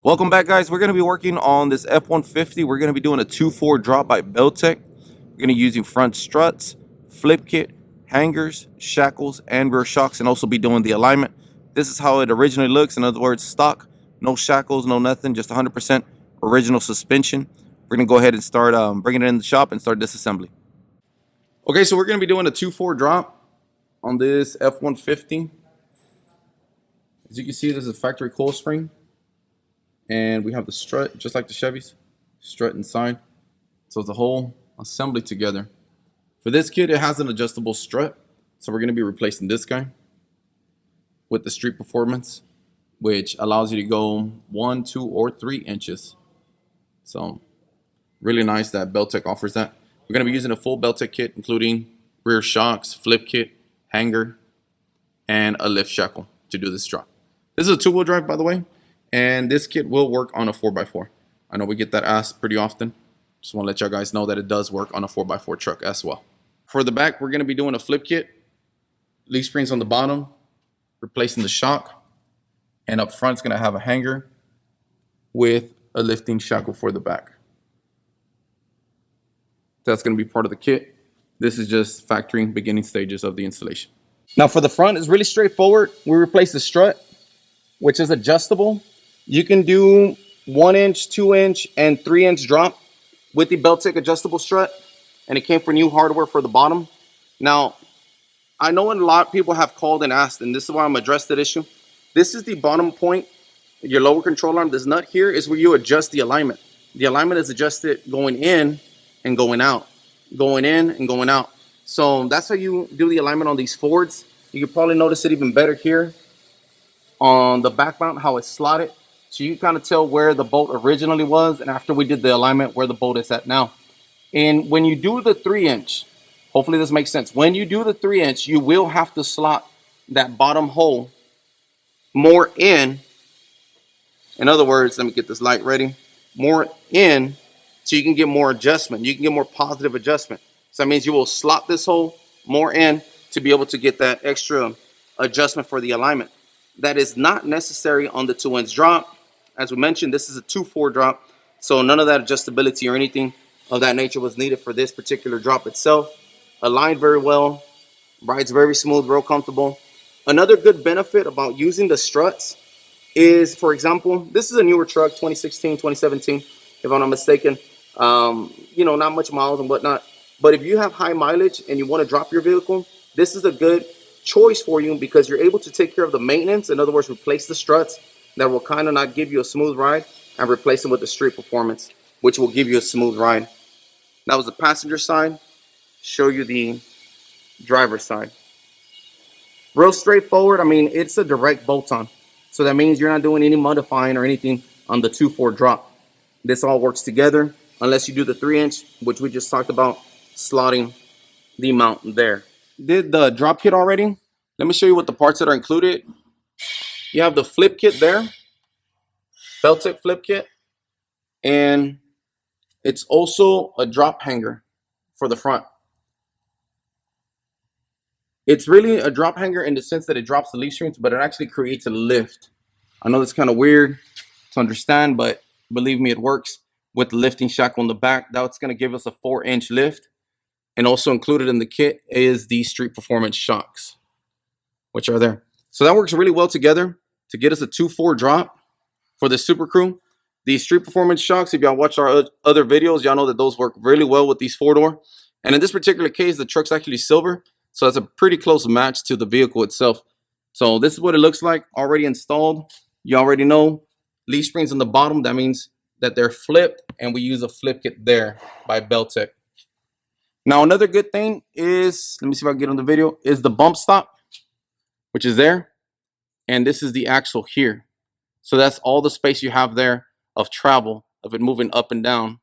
Welcome back, guys. We're going to be working on this F150. We're going to be doing a 2-4 drop by Belltech. We're going to be using front struts, flip kit, hangers, shackles, and rear shocks, and also be doing the alignment. This is how it originally looks. In other words, stock, no shackles, no nothing, just 100% original suspension. We're going to go ahead and start bringing it in the shop and start disassembly. Okay, so we're going to be doing a 2-4 drop on this F150. As you can see, this is a factory coil spring. And we have the strut, just like the Chevys, strut inside. So it's a whole assembly together. For this kit, it has an adjustable strut. So we're going to be replacing this guy with the Street Performance, which allows you to go 1, 2, or 3 inches. So really nice that Belltech offers that. We're going to be using a full Belltech kit, including rear shocks, flip kit, hanger, and a lift shackle to do this drop. This is a 2-wheel drive, by the way. And this kit will work on a 4x4. I know we get that asked pretty often. Just want to let y'all guys know that it does work on a 4x4 truck as well. For the back, we're going to be doing a flip kit. Leaf springs on the bottom, replacing the shock. And up front, it's going to have a hanger with a lifting shackle for the back. That's going to be part of the kit. This is just factory beginning stages of the installation. Now for the front, it's really straightforward. We replace the strut, which is adjustable. You can do 1-inch, 2-inch, and 3-inch drop with the Belltech adjustable strut, and it came for new hardware for the bottom. Now, I know a lot of people have called and asked, and this is why I'm addressing that issue. This is the bottom point, your lower control arm. This nut here is where you adjust the alignment. The alignment is adjusted going in and going out, going in and going out. So that's how you do the alignment on these Fords. You can probably notice it even better here on the back mount, how it's slotted. So you can kind of tell where the bolt originally was, and after we did the alignment, where the bolt is at now. And when you do the 3-inch, hopefully this makes sense. When you do the 3-inch, you will have to slot that bottom hole more in. In other words, let me get this light ready. More in, so you can get more adjustment. You can get more positive adjustment. So that means you will slot this hole more in to be able to get that extra adjustment for the alignment. That is not necessary on the 2-inch drop. As we mentioned, this is a 2-4 drop, so none of that adjustability or anything of that nature was needed for this particular drop itself. Aligned very well, rides very smooth, real comfortable. Another good benefit about using the struts is, for example, this is a newer truck, 2016, 2017, if I'm not mistaken. You know, not much miles and whatnot. But if you have high mileage and you want to drop your vehicle, this is a good choice for you because you're able to take care of the maintenance. In other words, replace the struts that will kind of not give you a smooth ride and replace them with the Street Performance, which will give you a smooth ride. That was the passenger side. Show you the driver's side. Real straightforward. I mean, it's a direct bolt-on. So that means you're not doing any modifying or anything on the 2-4 drop. This all works together unless you do the 3-inch, which we just talked about, slotting the mount there. Did the drop kit already. Let me show you what the parts that are included. You have the flip kit there, Belltech flip kit, and it's also a drop hanger for the front. It's really a drop hanger in the sense that it drops the leaf springs, but it actually creates a lift. I know that's kind of weird to understand, but believe me, it works with the lifting shackle on the back. That's going to give us a 4-inch lift. And also included in the kit is the Street Performance shocks, which are there. So that works really well together to get us a 2-4 drop for the Super Crew. The Street Performance shocks, if y'all watched our other videos, y'all know that those work really well with these 4-door. And in this particular case, the truck's actually silver. So that's a pretty close match to the vehicle itself. So this is what it looks like already installed. You already know leaf springs on the bottom. That means that they're flipped, and we use a flip kit there by Belltech. Now, another good thing is, let me see if I can get on the video, is the bump stop, which is there. And this is the axle here. So that's all the space you have there of travel, of it moving up and down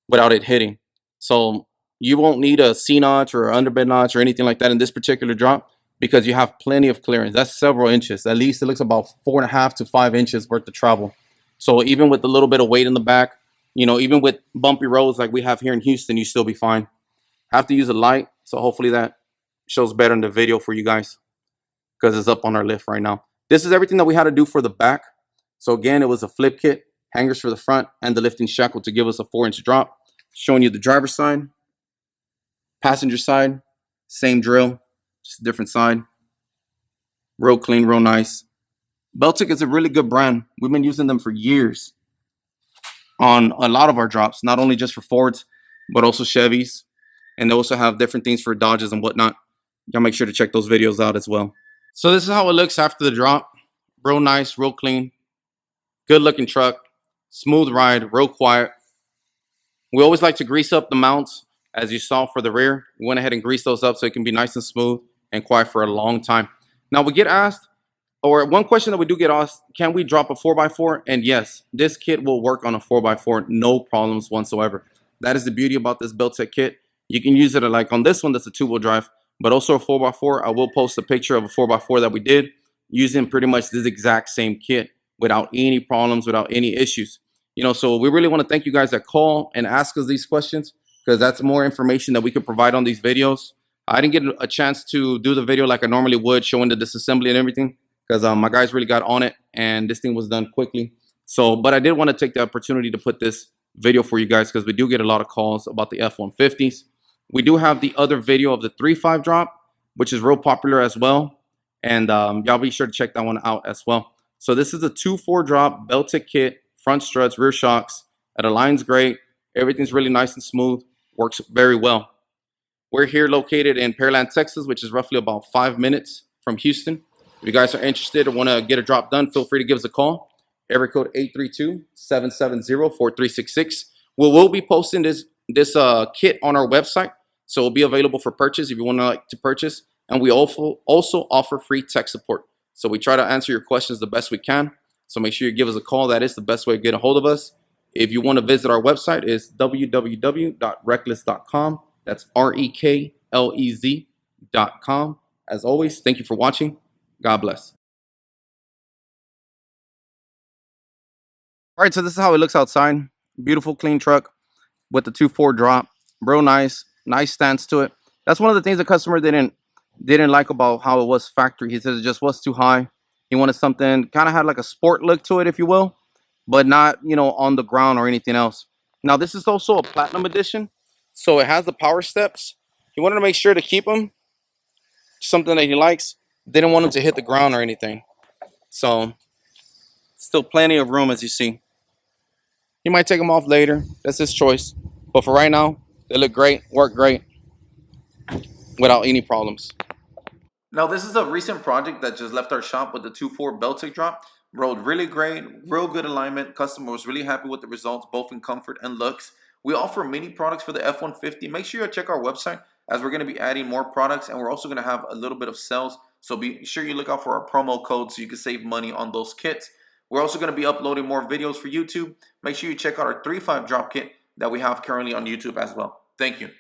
without it hitting. So you won't need a C-notch or an underbed notch or anything like that in this particular drop because you have plenty of clearance. That's several inches. At least it looks about 4.5 to 5 inches worth of travel. So even with a little bit of weight in the back, you know, even with bumpy roads like we have here in Houston, you still be fine. Have to use a light, so hopefully that shows better in the video for you guys because it's up on our lift right now. This is everything that we had to do for the back. So again, it was a flip kit, hangers for the front, and the lifting shackle to give us a 4-inch drop. Showing you the driver's side, passenger side, same drill, just a different side. Real clean, real nice. Belltech is a really good brand. We've been using them for years on a lot of our drops, not only just for Fords, but also Chevys. And they also have different things for Dodges and whatnot. Y'all make sure to check those videos out as well. So this is how it looks after the drop. Real nice, real clean. Good looking truck. Smooth ride, real quiet. We always like to grease up the mounts, as you saw for the rear. We went ahead and greased those up so it can be nice and smooth and quiet for a long time. Now we get asked, or one question that we do get asked, can we drop a 4x4? And yes, this kit will work on a 4x4, no problems whatsoever. That is the beauty about this Belltech kit. You can use it like on this one, that's a 2-wheel drive, but also a 4x4. I will post a picture of a 4x4 that we did using pretty much this exact same kit without any problems, without any issues. You know, so we really want to thank you guys that call and ask us these questions, because that's more information that we could provide on these videos. I didn't get a chance to do the video like I normally would, showing the disassembly and everything, because my guys really got on it and this thing was done quickly. So, but I did want to take the opportunity to put this video for you guys, because we do get a lot of calls about the F150s. We do have the other video of the 3.5 drop, which is real popular as well. And y'all be sure to check that one out as well. So this is a 2.4 drop Belltech kit, front struts, rear shocks. It aligns great. Everything's really nice and smooth. Works very well. We're here located in Pearland, Texas, which is roughly about 5 minutes from Houston. If you guys are interested or want to get a drop done, feel free to give us a call. Area code 832-770-4366. We will be posting this kit on our website, so it'll be available for purchase if you want to purchase. And we also offer free tech support. So we try to answer your questions the best we can. So make sure you give us a call. That is the best way to get a hold of us. If you want to visit our website, it's www.reckless.com. That's REKLEZ.com. As always, thank you for watching. God bless. All right, so this is how it looks outside. Beautiful, clean truck with the 2.4 drop. Real nice stance to it. That's one of the things the customer didn't like about how it was factory. He says it just was too high. He wanted something, kind of had like a sport look to it, if you will, but not, you know, on the ground or anything else. Now, this is also a platinum edition, so it has the power steps. He wanted to make sure to keep them, something that he likes. Didn't want them to hit the ground or anything. So, still plenty of room, as you see. He might take them off later. That's his choice. But for right now, they look great, work great, without any problems. Now, this is a recent project that just left our shop with the 2.4 Belltech drop. Rode really great, real good alignment. Customer was really happy with the results, both in comfort and looks. We offer many products for the F150. Make sure you check our website, as we're going to be adding more products, and we're also going to have a little bit of sales. So be sure you look out for our promo code so you can save money on those kits. We're also going to be uploading more videos for YouTube. Make sure you check out our 3.5 drop kit that we have currently on YouTube as well. Thank you.